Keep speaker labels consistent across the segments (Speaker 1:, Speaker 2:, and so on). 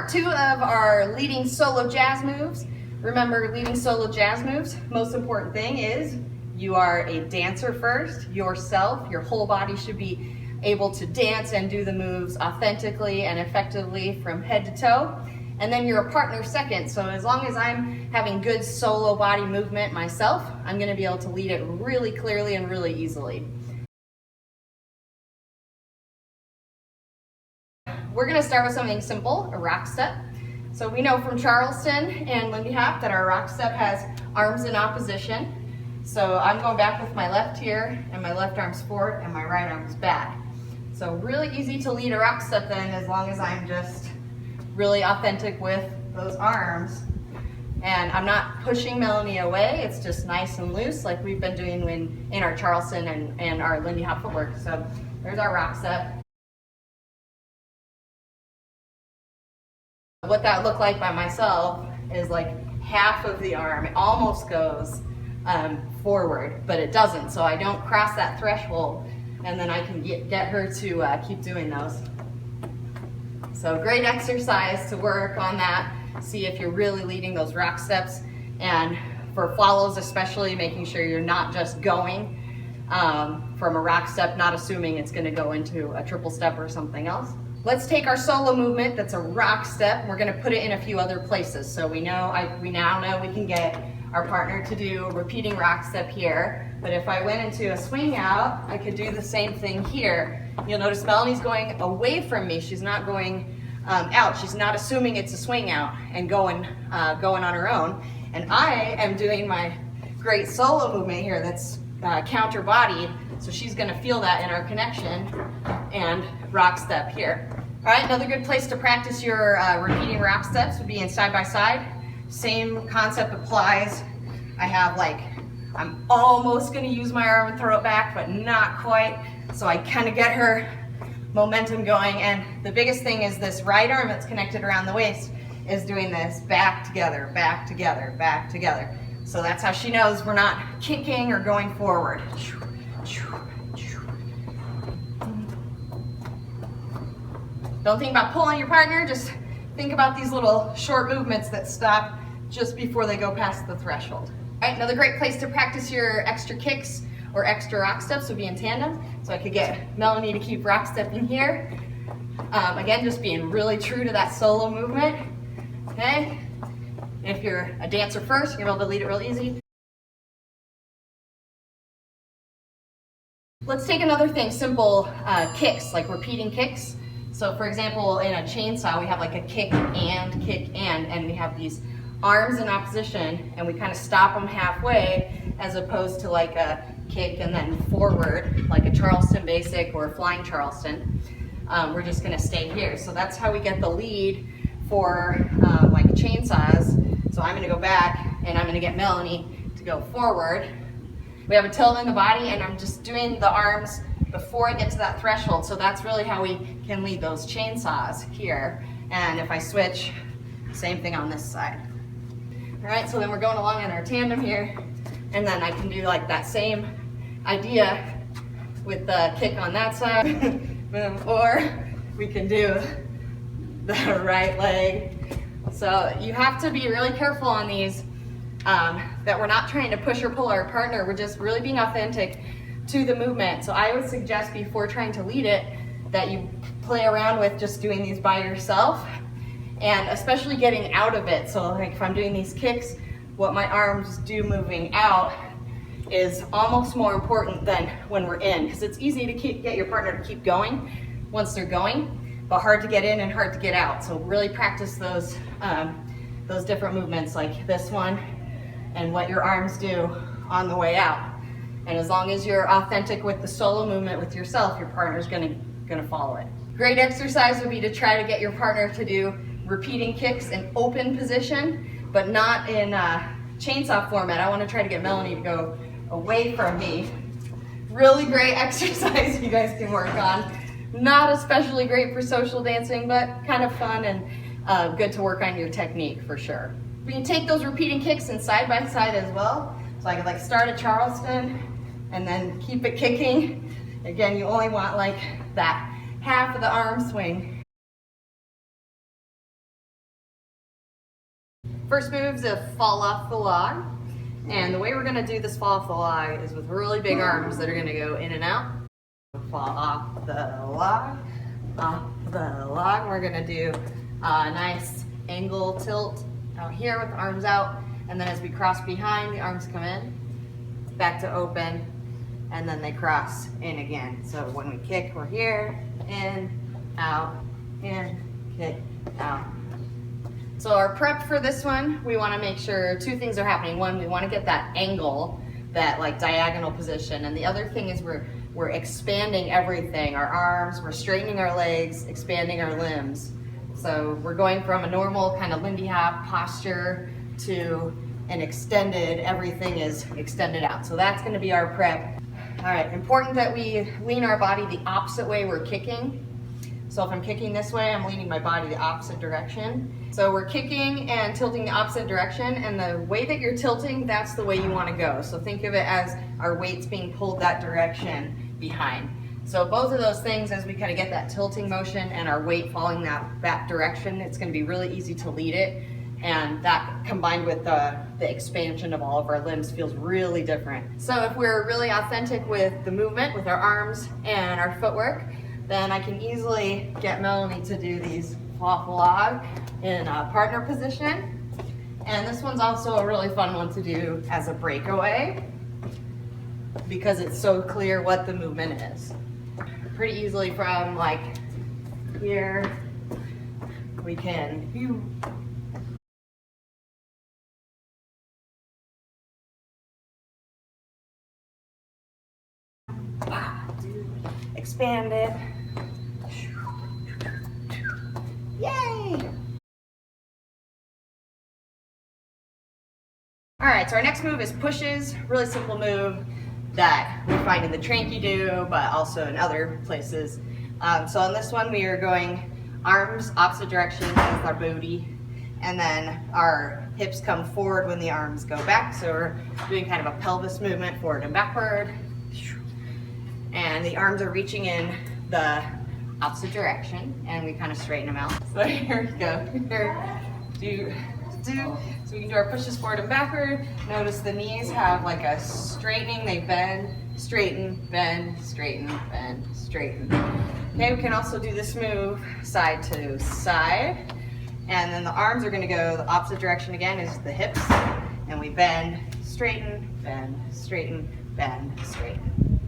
Speaker 1: part 2 of our leading solo jazz moves. Remember, leading solo jazz moves, most important thing is you are a dancer first, yourself, your whole body should be able to dance and do the moves authentically and effectively from head to toe. And then you're a partner second, so as long as I'm having good solo body movement myself, I'm gonna be able to lead it really clearly and really easily. We're gonna start with something simple, a rock step. So we know from Charleston and Lindy Hop that our rock step has arms in opposition. So I'm going back with my left here, and my left arm's forward, and my right arm's back. So really easy to lead a rock step then, as long as I'm just really authentic with those arms. And I'm not pushing Melanie away, it's just nice and loose like we've been doing in our Charleston and our Lindy Hop footwork. So there's our rock step. What that looked like by myself is like half of the arm, it almost goes forward, but it doesn't. So I don't cross that threshold, and then I can get her to keep doing those. So great exercise to work on that. See if you're really leading those rock steps, and for follows especially, making sure you're not just going from a rock step, not assuming it's going to go into a triple step or something else. Let's take our solo movement that's a rock step, and we're going to put it in a few other places. So we now know we can get our partner to do a repeating rock step here, but if I went into a swing out, I could do the same thing here. You'll notice Melanie's going away from me. She's not going out. She's not assuming it's a swing out and going on her own. And I am doing my great solo movement here that's counter body, so she's going to feel that in our connection and rock step here. All right, another good place to practice your repeating rock steps would be in side by side. Same concept applies. I'm almost going to use my arm and throw it back, but not quite. So I kind of get her momentum going, and the biggest thing is this right arm that's connected around the waist is doing this back together, back together, back together. So that's how she knows we're not kicking or going forward. Don't think about pulling your partner, just think about these little short movements that stop just before they go past the threshold. All right, another great place to practice your extra kicks or extra rock steps would be in tandem. So I could get Melanie to keep rock stepping here. Again, just being really true to that solo movement, okay? If you're a dancer first, you're able to lead it real easy. Let's take another thing, simple kicks, like repeating kicks. So for example, in a chainsaw, we have like a kick, and we have these arms in opposition, and we kind of stop them halfway, as opposed to like a kick and then forward, like a Charleston basic or a flying Charleston. We're just gonna stay here. So that's how we get the lead for like chainsaws. So I'm gonna go back, and I'm gonna get Melanie to go forward. We have a tilt in the body, and I'm just doing the arms before I get to that threshold. So that's really how we can lead those chainsaws here. And if I switch, same thing on this side. All right, so then we're going along in our tandem here, and then I can do like that same idea with the kick on that side, or we can do the right leg. So you have to be really careful on these, that we're not trying to push or pull our partner, we're just really being authentic to the movement. So I would suggest before trying to lead it that you play around with just doing these by yourself, and especially getting out of it. So like if I'm doing these kicks, what my arms do moving out is almost more important than when we're in, because it's easy to get your partner to keep going once they're going, but hard to get in and hard to get out. So really practice those different movements like this one and what your arms do on the way out. And as long as you're authentic with the solo movement with yourself, your partner's gonna follow it. Great exercise would be to try to get your partner to do repeating kicks in open position, but not in chainsaw format. I want to try to get Melanie to go away from me. Really great exercise you guys can work on. Not especially great for social dancing, but kind of fun and good to work on your technique for sure. We can take those repeating kicks in side by side as well. So I could like start a Charleston and then keep it kicking. Again, you only want like that half of the arm swing. First move is a fall off the log. And the way we're gonna do this fall off the log is with really big arms that are gonna go in and out. Fall off the log, off the log. We're gonna do a nice angle tilt out here with the arms out. And then as we cross behind, the arms come in, back to open, and then they cross in again. So when we kick, we're here, in, kick, out. So our prep for this one, we want to make sure two things are happening. One, we want to get that angle, that like diagonal position, and the other thing is we're expanding everything, our arms, we're straightening our legs, expanding our limbs. So we're going from a normal kind of Lindy Hop posture to an extended, everything is extended out. So that's going to be our prep. All right, important that we lean our body the opposite way we're kicking. So if I'm kicking this way, I'm leaning my body the opposite direction. So we're kicking and tilting the opposite direction, and the way that you're tilting, that's the way you want to go. So think of it as our weight's being pulled that direction behind. So both of those things, as we kind of get that tilting motion and our weight falling that direction, it's going to be really easy to lead it. And that combined with the expansion of all of our limbs feels really different. So if we're really authentic with the movement, with our arms and our footwork, then I can easily get Melanie to do these off log in a partner position. And this one's also a really fun one to do as a breakaway because it's so clear what the movement is. Pretty easily from like here, we can expand it. Yay! All right, so our next move is pushes. Really simple move that we find in the tranky do, but also in other places. So on this one, we are going arms opposite direction with our booty, and then our hips come forward when the arms go back. So we're doing kind of a pelvis movement forward and backward. And the arms are reaching in the opposite direction, and we kind of straighten them out. So here we go. Here, so we can do our pushes forward and backward. Notice the knees have like a straightening, they bend, straighten, bend, straighten, bend, straighten. Okay, we can also do this move side to side. And then the arms are gonna go the opposite direction again is the hips. And we bend, straighten, bend, straighten, bend, straighten.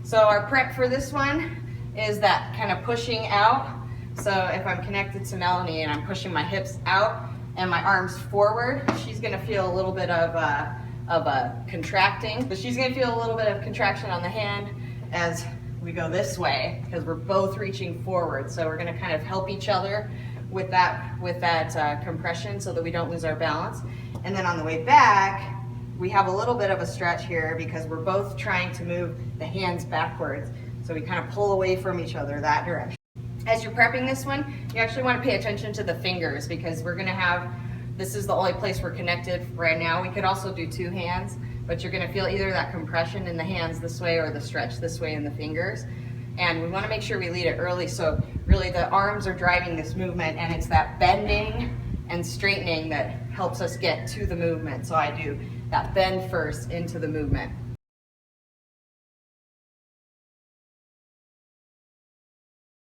Speaker 1: So our prep for this one is that kind of pushing out. So if I'm connected to Melanie and I'm pushing my hips out and my arms forward, she's gonna feel a little bit of a contracting. But she's gonna feel a little bit of contraction on the hand as we go this way because we're both reaching forward. So we're gonna kind of help each other with that compression so that we don't lose our balance. And then on the way back, we have a little bit of a stretch here because we're both trying to move the hands backwards. So we kind of pull away from each other that direction. As you're prepping this one, you actually want to pay attention to the fingers because we're going to have, this is the only place we're connected right now. We could also do two hands, but you're going to feel either that compression in the hands this way or the stretch this way in the fingers. And we want to make sure we lead it early so really the arms are driving this movement, and it's that bending and straightening that helps us get to the movement. So I do that bend first into the movement.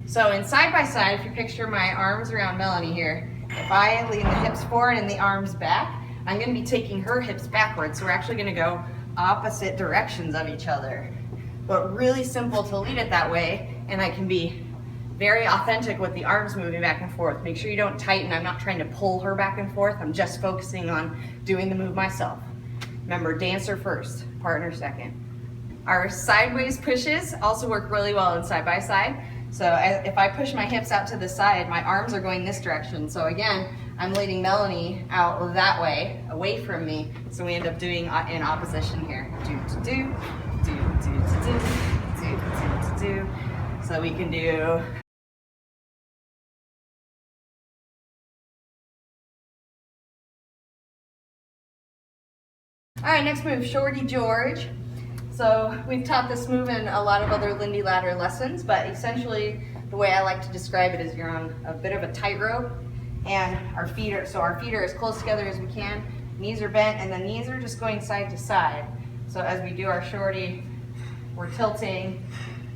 Speaker 1: So in side by side, if you picture my arms around Melanie here, if I lean the hips forward and the arms back, I'm going to be taking her hips backwards. So we're actually going to go opposite directions of each other. But really simple to lead it that way, and I can be very authentic with the arms moving back and forth. Make sure you don't tighten. I'm not trying to pull her back and forth. I'm just focusing on doing the move myself. Remember, dancer first, partner second. Our sideways pushes also work really well in side by side. So if I push my hips out to the side, my arms are going this direction. So again, I'm leading Melanie out that way, away from me. So we end up doing in opposition here. Do. So we can do. All right, next move, Shorty George. So we've taught this move in a lot of other Lindy ladder lessons, but essentially the way I like to describe it is you're on a bit of a tightrope and our feet are, so our feet are as close together as we can. Knees are bent, and the knees are just going side to side. So as we do our shorty, we're tilting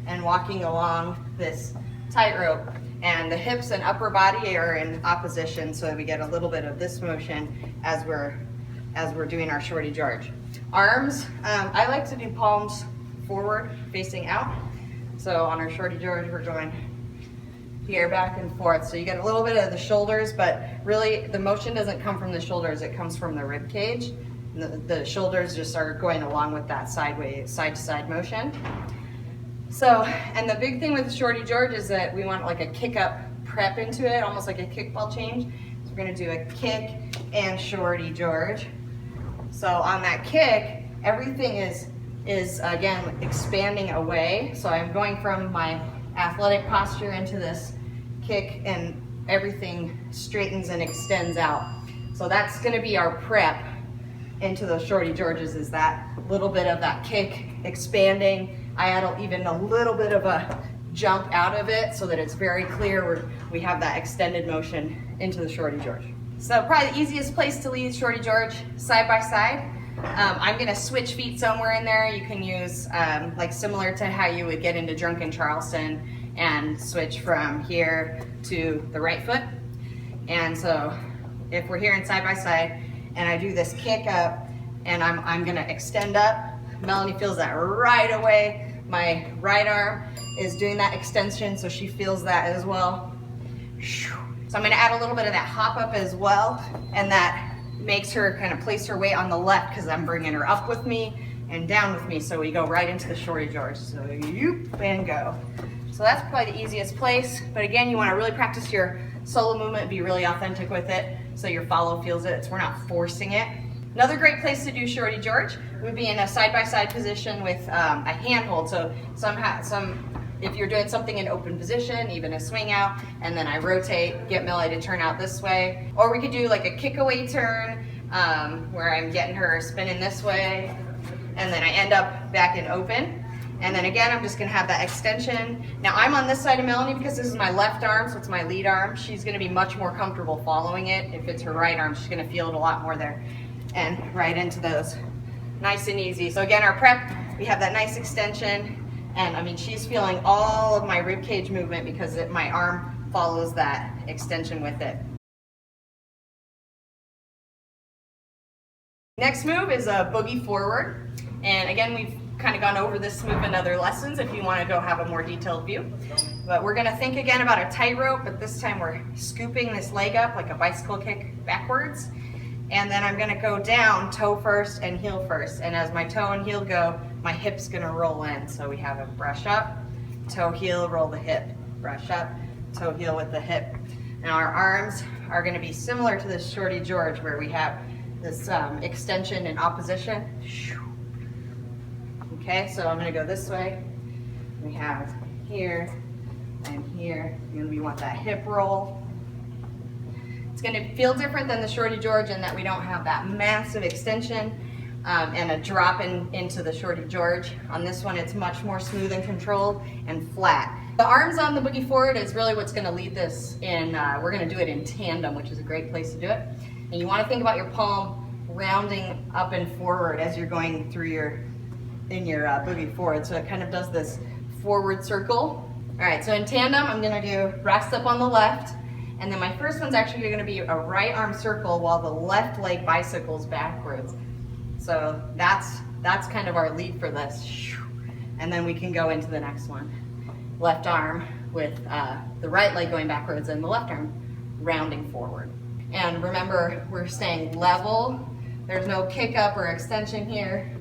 Speaker 1: and walking along this tightrope, and the hips and upper body are in opposition, so that we get a little bit of this motion as we're doing our Shorty George. Arms, I like to do palms forward, facing out. So on our Shorty George, we're going here back and forth. So you get a little bit of the shoulders, but really the motion doesn't come from the shoulders, it comes from the rib cage. The shoulders just are going along with that sideways, side to side motion. So, and the big thing with the Shorty George is that we want like a kick up prep into it, almost like a kickball change. So we're gonna do a kick and Shorty George. So on that kick, everything is again expanding away. So I'm going from my athletic posture into this kick, and everything straightens and extends out. So that's going to be our prep into those Shorty Georges, is that little bit of that kick expanding. I add even a little bit of a jump out of it so that it's very clear we have that extended motion into the Shorty George. So probably the easiest place to lead Shorty George, side by side. I'm gonna switch feet somewhere in there. You can use like similar to how you would get into Drunken Charleston and switch from here to the right foot. And so if we're here in side by side and I do this kick up and I'm gonna extend up, Melanie feels that right away. My right arm is doing that extension, so she feels that as well. So I'm gonna add a little bit of that hop up as well, and that makes her kind of place her weight on the left because I'm bringing her up with me and down with me, so we go right into the Shorty George. So yoop and go. So that's probably the easiest place, but again, you wanna really practice your solo movement, be really authentic with it so your follow feels it, so we're not forcing it. Another great place to do Shorty George would be in a side-by-side position with a handhold. So if you're doing something in open position, even a swing out, and then I rotate, get Millie to turn out this way. Or we could do like a kick away turn where I'm getting her spinning this way, and then I end up back in open. And then again, I'm just gonna have that extension. Now I'm on this side of Melanie because this is my left arm, so it's my lead arm. She's gonna be much more comfortable following it. If it's her right arm, she's gonna feel it a lot more there. And right into those, nice and easy. So again, our prep, we have that nice extension, and I mean, she's feeling all of my rib cage movement because my arm follows that extension with it. Next move is a Boogie Forward, and again, we've kind of gone over this move in other lessons if you want to go have a more detailed view. But we're going to think again about a tightrope, but this time we're scooping this leg up like a bicycle kick backwards. And then I'm gonna go down toe first and heel first. And as my toe and heel go, my hip's gonna roll in. So we have a brush up, toe heel, roll the hip, brush up, toe heel with the hip. Now our arms are gonna be similar to this Shorty George where we have this extension in opposition. Okay, so I'm gonna go this way. We have here and here, and we want that hip roll. It's going to feel different than the Shorty George in that we don't have that massive extension and a drop into the Shorty George. On this one, it's much more smooth and controlled and flat. The arms on the Boogie Forward is really what's going to lead this in. We're going to do it in tandem, which is a great place to do it. And you want to think about your palm rounding up and forward as you're going through your Boogie Forward. So it kind of does this forward circle. All right, so in tandem, I'm going to do rest up on the left. And then my first one's actually going to be a right arm circle while the left leg bicycles backwards. So that's kind of our lead for this. And then we can go into the next one. Left arm with the right leg going backwards and the left arm rounding forward. And remember, we're staying level. There's no kick up or extension here.